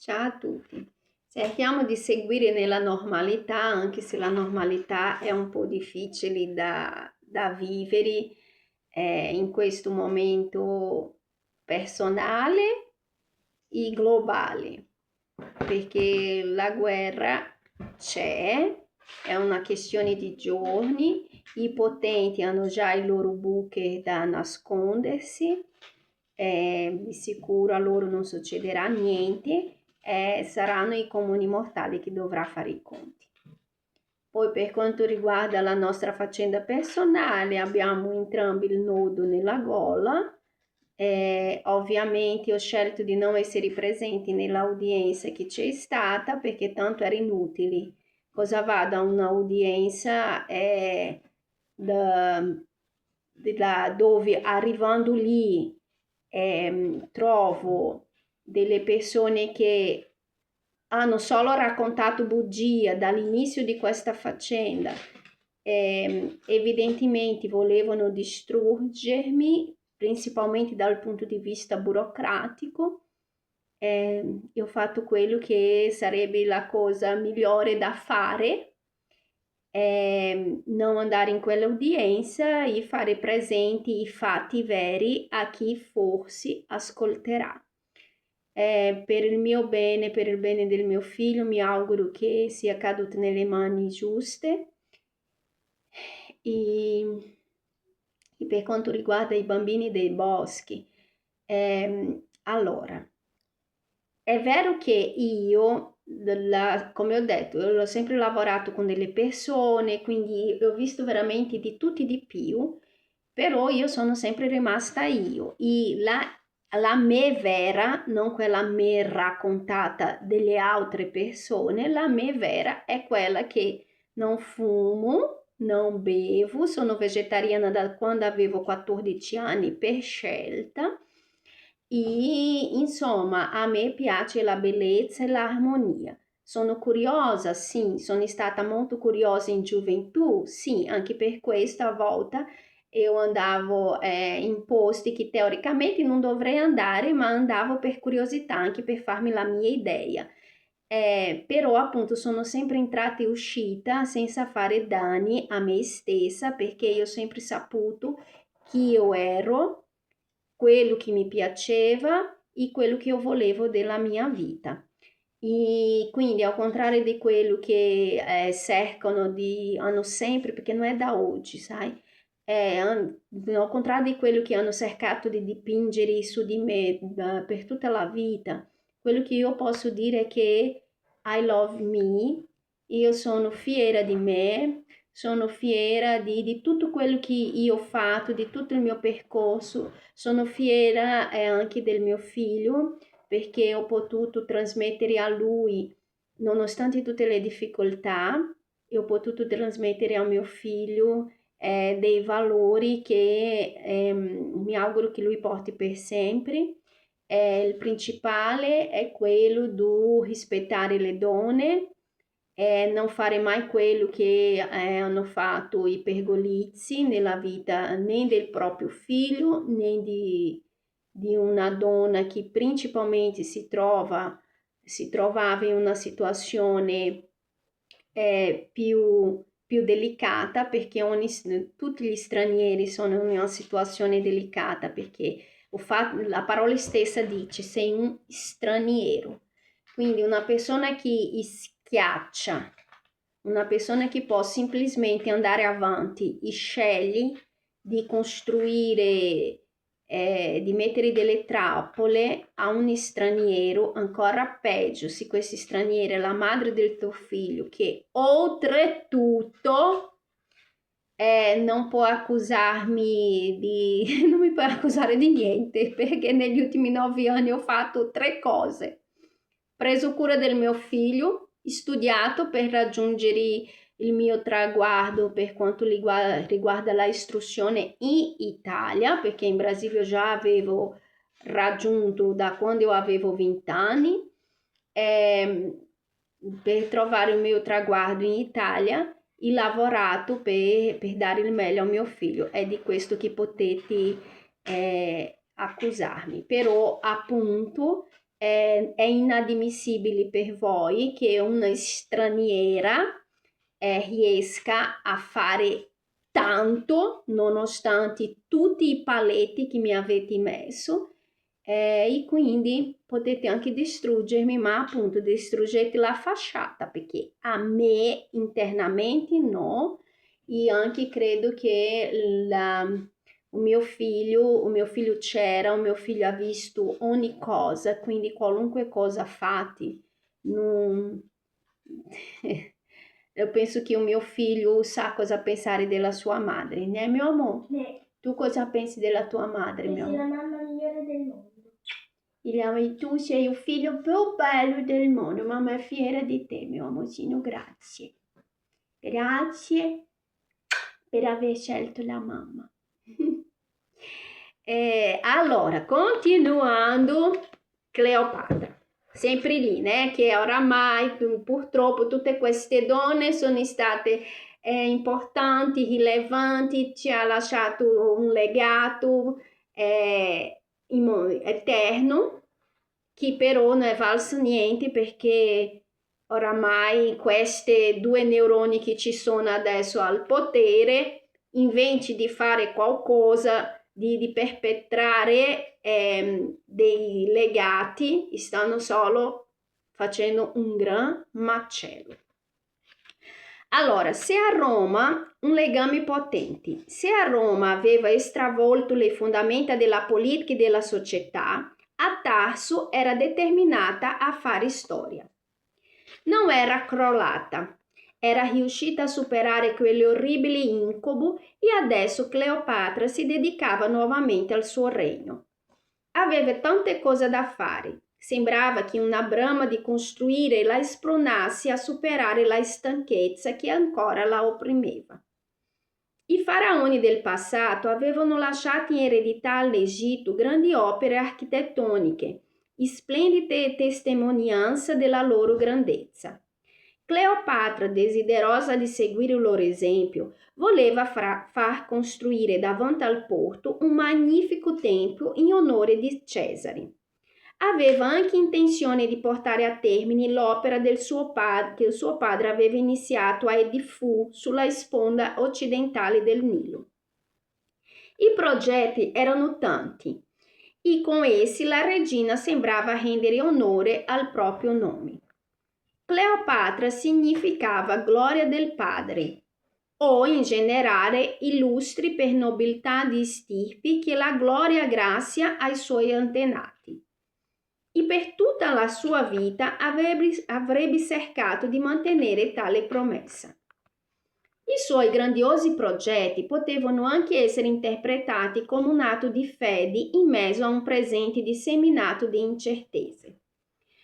Ciao a tutti. Cerchiamo di seguire nella normalità, anche se la normalità è un po' difficile da vivere in questo momento personale e globale, perché la guerra c'è, è una questione di giorni, i potenti hanno già i loro bunker da nascondersi, di sicuro a loro non succederà niente, saranno i comuni mortali che dovrà fare i conti. Poi per quanto riguarda la nostra faccenda personale, abbiamo entrambi il nodo nella gola. Ovviamente ho scelto di non essere presenti nell'udienza che c'è stata perché tanto era inutile. Cosa va da un'udienza dove arrivando lì trovo delle persone che hanno solo raccontato bugie dall'inizio di questa faccenda, evidentemente volevano distruggermi, principalmente dal punto di vista burocratico. Io ho fatto quello che sarebbe la cosa migliore da fare, non andare in quell'udienza e fare presenti i fatti veri a chi forse ascolterà. Per il mio bene, per il bene del mio figlio, mi auguro che sia caduto nelle mani giuste. E, e per quanto riguarda i bambini dei boschi, allora, è vero che io, come ho detto, ho sempre lavorato con delle persone, quindi ho visto veramente di tutti di più, però io sono sempre rimasta io. E la me vera, non quella me raccontata delle altre persone, la me vera è quella che non fumo, non bevo, sono vegetariana da quando avevo 14 anni per scelta e insomma a me piace la bellezza e l'armonia. Sono curiosa, sì, sono stata molto curiosa in gioventù, sì, anche per questo a volte io andavo in posti che teoricamente non dovrei andare, ma andavo per curiosità, anche per farmi la mia idea. Però appunto sono sempre entrata e uscita senza fare danni a me stessa perché io ho sempre saputo chi io ero, quello che mi piaceva e quello che io volevo della mia vita. E quindi al contrario di quello che cercano di, hanno sempre, perché non è da oggi, sai? Al contrario di quello che hanno cercato di dipingere su di me per tutta la vita, quello che io posso dire è che I love me, io sono fiera di me, sono fiera di tutto quello che io ho fatto, di tutto il mio percorso, sono fiera anche del mio figlio perché ho potuto trasmettere a lui, nonostante tutte le difficoltà, e ho potuto trasmettere a mio figlio dei valori che mi auguro che lui porti per sempre. Il principale è quello di rispettare le donne, non fare mai quello che hanno fatto i pergolizi nella vita né del proprio figlio né di una donna che principalmente si trovava in una situazione più delicata perché tutti gli stranieri sono in una situazione delicata perché la parola stessa dice sei un straniero, quindi una persona che schiaccia, una persona che può semplicemente andare avanti e sceglie di costruire, di mettere delle trappole a un straniero, ancora peggio se questo straniero è la madre del tuo figlio, che oltretutto non può accusarmi di, non mi può accusare di niente, perché negli ultimi 9 anni ho fatto 3 cose. Preso cura del mio figlio, studiato per raggiungere il mio traguardo per quanto riguarda la istruzione in Italia, perché in Brasile già avevo raggiunto da quando io avevo 20 anni, per trovare il mio traguardo in Italia e lavorato per dare il meglio a mio figlio. È di questo che potete accusarmi, però appunto è inammissibile per voi che una straniera riesca a fare tanto nonostante tutti i paletti che mi avete messo, e quindi potete anche distruggermi, ma appunto distruggete la facciata perché a me internamente no. Io anche credo che o mio figlio c'era, o mio figlio ha visto ogni cosa, quindi qualunque cosa fate, non... Io penso che o mio figlio sa cosa pensare della sua madre, né mio amore? Né. Tu cosa pensi della tua madre, mio amore? Sei la mamma migliore del mondo. Tu sei il figlio più bello del mondo, mamma è fiera di te, mio amorcino, grazie. Grazie per aver scelto la mamma. Allora, continuando, Cleopatra, sempre lì, né? Che oramai purtroppo tutte queste donne sono state importanti, rilevanti, ci ha lasciato un legato eterno, che però non è valso niente perché oramai queste due neuroni che ci sono adesso al potere, invece di fare qualcosa, di perpetrare dei legati, stanno solo facendo un gran macello. Allora, se a Roma un legame potente, se a Roma aveva stravolto le fondamenta della politica e della società, a Tarso era determinata a fare storia. Non era crollata, era riuscita a superare quell'orribile incubo e adesso Cleopatra si dedicava nuovamente al suo regno. Aveva tante cose da fare. Sembrava che una brama di costruire la spronasse a superare la stanchezza che ancora la opprimeva. I faraoni del passato avevano lasciato in eredità all'Egitto grandi opere architettoniche, splendide testimonianze della loro grandezza. Cleopatra, desiderosa di seguire il loro esempio, voleva far costruire davanti al porto un magnifico tempio in onore di Cesare. Aveva anche intenzione di portare a termine l'opera che il suo padre aveva iniziato a Edifu sulla sponda occidentale del Nilo. I progetti erano tanti e con essi la regina sembrava rendere onore al proprio nome. Cleopatra significava gloria del padre, o in generale illustri per nobiltà di stirpi che la gloria grazia ai suoi antenati. E per tutta la sua vita avrebbe cercato di mantenere tale promessa. I suoi grandiosi progetti potevano anche essere interpretati come un atto di fede in mezzo a un presente disseminato di incertezze.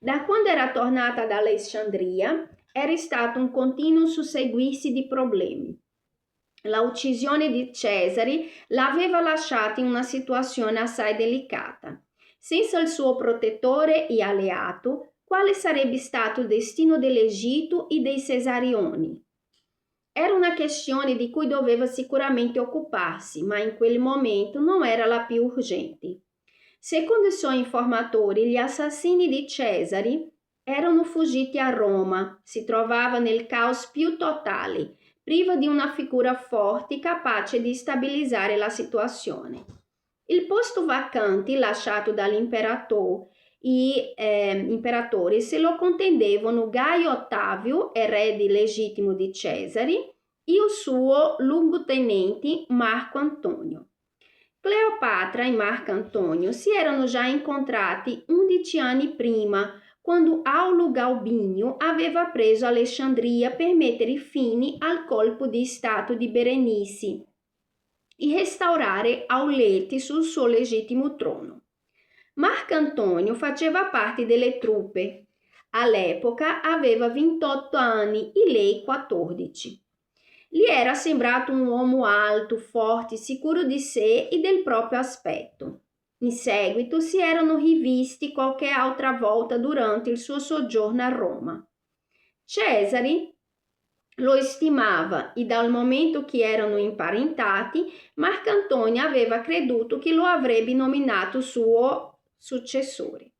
Da quando era tornata da Alessandria era stato un continuo susseguirsi di problemi. La uccisione di Cesare l'aveva lasciata in una situazione assai delicata. Senza il suo protettore e alleato, quale sarebbe stato il destino dell'Egitto e dei Cesarioni? Era una questione di cui doveva sicuramente occuparsi, ma in quel momento non era la più urgente. Secondo i suoi informatori, gli assassini di Cesare erano fuggiti a Roma, si trovava nel caos più totale, privo di una figura forte capace di stabilizzare la situazione. Il posto vacante lasciato dall'imperatore se lo contendevano Gaio Ottavio, erede legittimo di Cesare, e il suo luogotenente Marco Antonio. Cleopatra e Marco Antonio si erano già incontrati 11 anni prima, quando Aulo Galbinio aveva preso Alessandria per mettere fine al colpo di stato di Berenice e restaurare Aulete sul suo legittimo trono. Marco Antonio faceva parte delle truppe. All'epoca aveva 28 anni e lei 14. Gli era sembrato un uomo alto, forte, sicuro di sé e del proprio aspetto. In seguito si erano rivisti qualche altra volta durante il suo soggiorno a Roma. Cesare lo stimava e dal momento che erano imparentati, Marco Antonio aveva creduto che lo avrebbe nominato suo successore.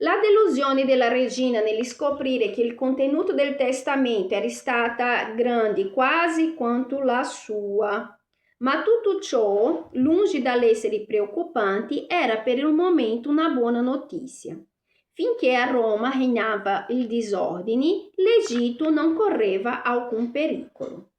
La delusione della regina nel scoprire che il contenuto del testamento era stata grande quasi quanto la sua. Ma tutto ciò, lungi dall'essere preoccupante, era per il momento una buona notizia. Finché a Roma regnava il disordine, l'Egitto non correva alcun pericolo.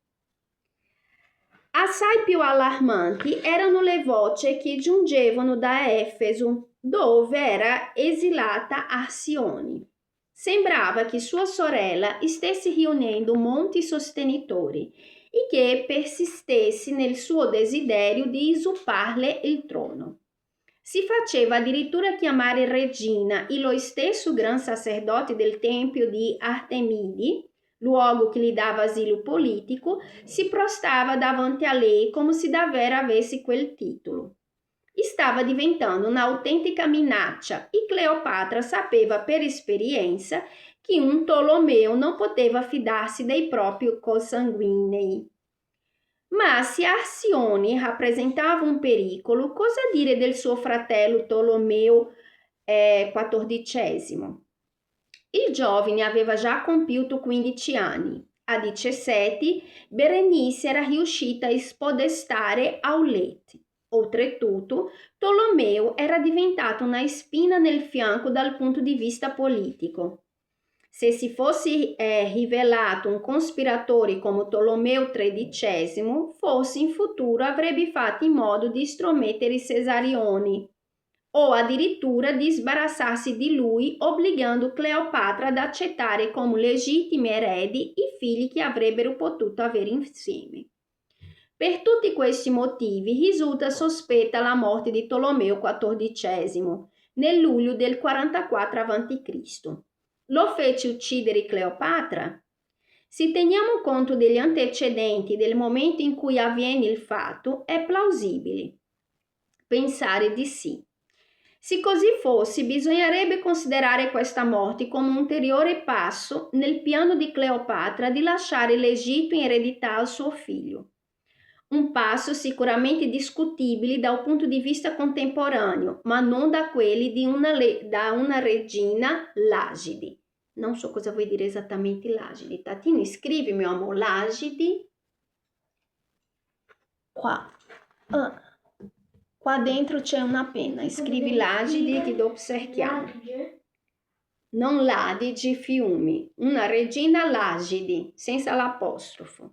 Assai più allarmanti erano le voci che giungevano da Efeso, dove era esilata Arsione. Sembrava che sua sorella stesse riunendo molti sostenitori e che persistesse nel suo desiderio di usurparle il trono. Si faceva addirittura chiamare regina e lo stesso gran sacerdote del tempio di Artemide, luogo che gli dava asilo politico, si prostrava davanti a lei come se davvero avesse quel titolo. Stava diventando un'autentica minaccia e Cleopatra sapeva per esperienza che un Tolomeo non poteva fidarsi dei propri consanguinei. Ma se Arsione rappresentava un pericolo, cosa dire del suo fratello Tolomeo XIV? Il giovane aveva già compiuto 15 anni. A 17, Berenice era riuscita a spodestare Aulete. Oltretutto, Tolomeo era diventato una spina nel fianco dal punto di vista politico. Se si fosse rivelato un cospiratore come Tolomeo XIII, forse in futuro avrebbe fatto in modo di stromettere Cesarione o addirittura di sbarazzarsi di lui, obbligando Cleopatra ad accettare come legittimi eredi i figli che avrebbero potuto avere insieme. Per tutti questi motivi risulta sospetta la morte di Tolomeo XIV nel luglio del 44 a.C. Lo fece uccidere Cleopatra? Se teniamo conto degli antecedenti del momento in cui avviene il fatto, è plausibile pensare di sì. Se così fosse, bisognerebbe considerare questa morte come un ulteriore passo nel piano di Cleopatra di lasciare l'Egitto in eredità al suo figlio. Un passo sicuramente discutibile da un punto di vista contemporaneo, ma non da quelli da una regina Lagidi. Non so cosa vuoi dire esattamente Lagidi. Tatini, scrivi, mio amore, Lagidi. Qua dentro c'è una penna. Scrivi Lagidi, ti do cerchiamo. Non Ladige, fiumi. Una regina Lagidi, senza l'apostrofo.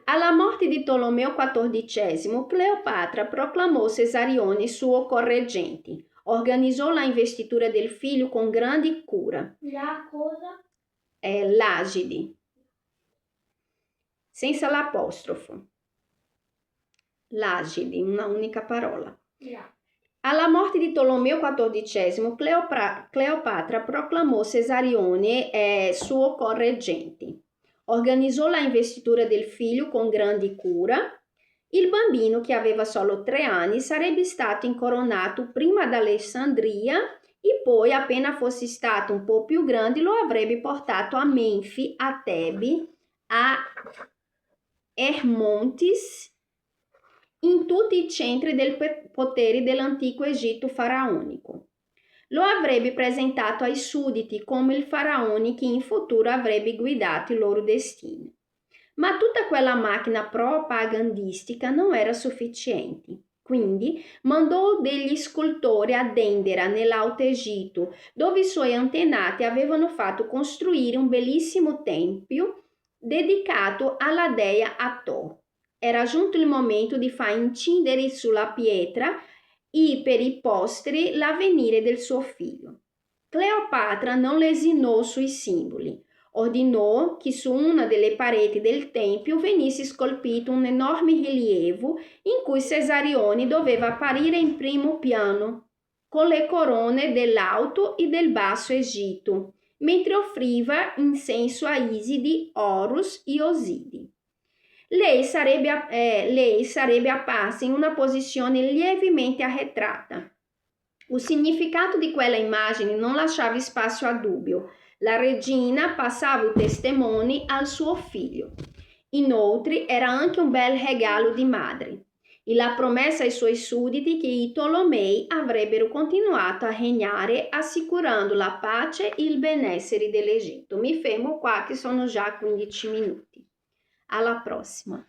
Alla morte di Tolomeo XIV, Cleopatra proclamò Cesarione suo correggente. Organizzò la investitura del figlio con grande cura. La cosa? Lagidi, senza l'apostrofo. Lagidi, una unica parola. Yeah. Alla morte di Tolomeo XIV, Cleopatra proclamò Cesarione suo correggente. Organizzò la investitura del figlio con grande cura. Il bambino, che aveva solo 3 anni, sarebbe stato incoronato prima ad Alessandria e poi, appena fosse stato un po' più grande, lo avrebbe portato a Menfi, a Tebe, a Hermontis, in tutti i centri del potere dell'antico Egitto faraonico. Lo avrebbe presentato ai sudditi come il faraone che in futuro avrebbe guidato il loro destino. Ma tutta quella macchina propagandistica non era sufficiente. Quindi mandò degli scultori a Dendera, nell'Alto Egitto, dove i suoi antenati avevano fatto costruire un bellissimo tempio dedicato alla dea Hathor. Era giunto il momento di far incidere sulla pietra e per i posteri l'avvenire del suo figlio. Cleopatra non lesinò sui simboli. Ordinò che su una delle pareti del tempio venisse scolpito un enorme rilievo in cui Cesarione doveva apparire in primo piano, con le corone dell'Alto e del Basso Egitto, mentre offriva incenso a Isidi, Horus e Osidi. Lei sarebbe apparsa in una posizione lievemente arretrata. Il significato di quella immagine non lasciava spazio a dubbio. La regina passava i testimoni al suo figlio. Inoltre era anche un bel regalo di madre. e la promessa ai suoi sudditi che i Tolomei avrebbero continuato a regnare assicurando la pace e il benessere dell'Egitto. Mi fermo qua che sono già 15 minuti. Alla prossima!